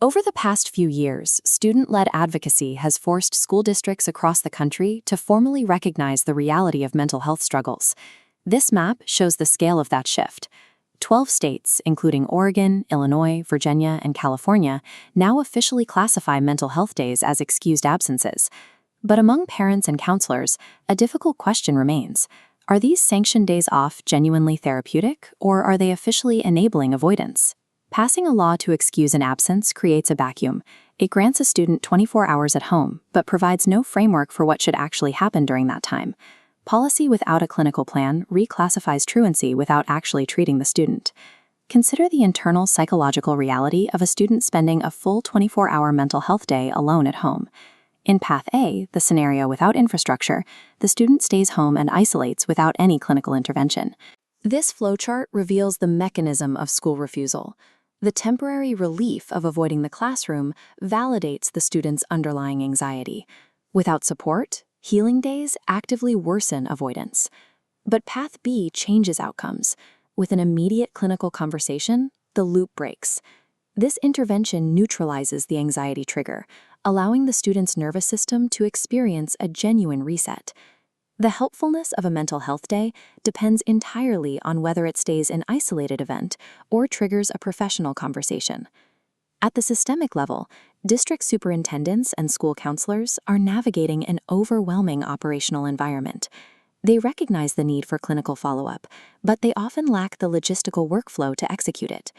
Over the past few years, student-led advocacy has forced school districts across the country to formally recognize the reality of mental health struggles. This map shows the scale of that shift. 12 states, including Oregon, Illinois, Virginia, and California, now officially classify mental health days as excused absences. But among parents and counselors, a difficult question remains. Are these sanctioned days off genuinely therapeutic, or are they officially enabling avoidance? Passing a law to excuse an absence creates a vacuum. It grants a student 24 hours at home, but provides no framework for what should actually happen during that time. Policy without a clinical plan reclassifies truancy without actually treating the student. Consider the internal psychological reality of a student spending a full 24-hour mental health day alone at home. In Path A, the scenario without infrastructure, the student stays home and isolates without any clinical intervention. This flowchart reveals the mechanism of school refusal. The temporary relief of avoiding the classroom validates the student's underlying anxiety. Without support, healing days actively worsen avoidance. But Path B changes outcomes. With an immediate clinical conversation, the loop breaks. This intervention neutralizes the anxiety trigger, allowing the student's nervous system to experience a genuine reset. The helpfulness of a mental health day depends entirely on whether it stays an isolated event or triggers a professional conversation. At the systemic level, district superintendents and school counselors are navigating an overwhelming operational environment. They recognize the need for clinical follow-up, but they often lack the logistical workflow to execute it.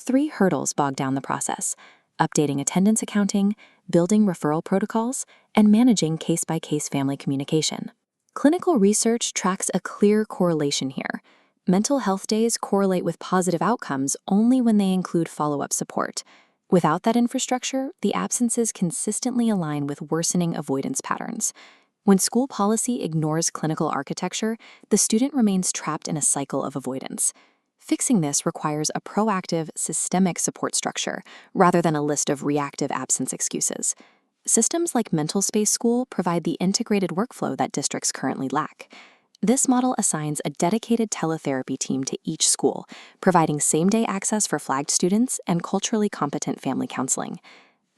3 hurdles bog down the process: updating attendance accounting, building referral protocols, and managing case-by-case family communication. Clinical research tracks a clear correlation here. Mental health days correlate with positive outcomes only when they include follow-up support. Without that infrastructure, the absences consistently align with worsening avoidance patterns. When school policy ignores clinical architecture, the student remains trapped in a cycle of avoidance. Fixing this requires a proactive, systemic support structure, rather than a list of reactive absence excuses. Systems like MentalSpace School provide the integrated workflow that districts currently lack. This model assigns a dedicated teletherapy team to each school, providing same-day access for flagged students and culturally competent family counseling.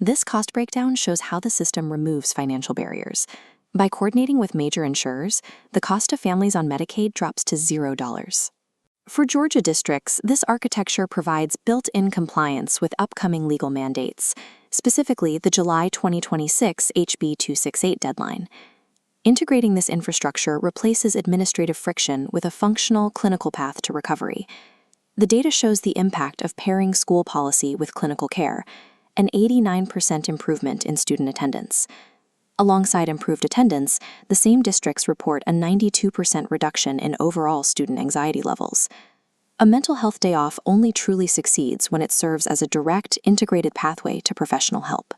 This cost breakdown shows how the system removes financial barriers. By coordinating with major insurers, the cost to families on Medicaid drops to $0. For Georgia districts, this architecture provides built-in compliance with upcoming legal mandates, specifically the July 2026 HB 268 deadline. Integrating this infrastructure replaces administrative friction with a functional clinical path to recovery. The data shows the impact of pairing school policy with clinical care, an 89% improvement in student attendance. Alongside improved attendance, the same districts report a 92% reduction in overall student anxiety levels. A mental health day off only truly succeeds when it serves as a direct, integrated pathway to professional help.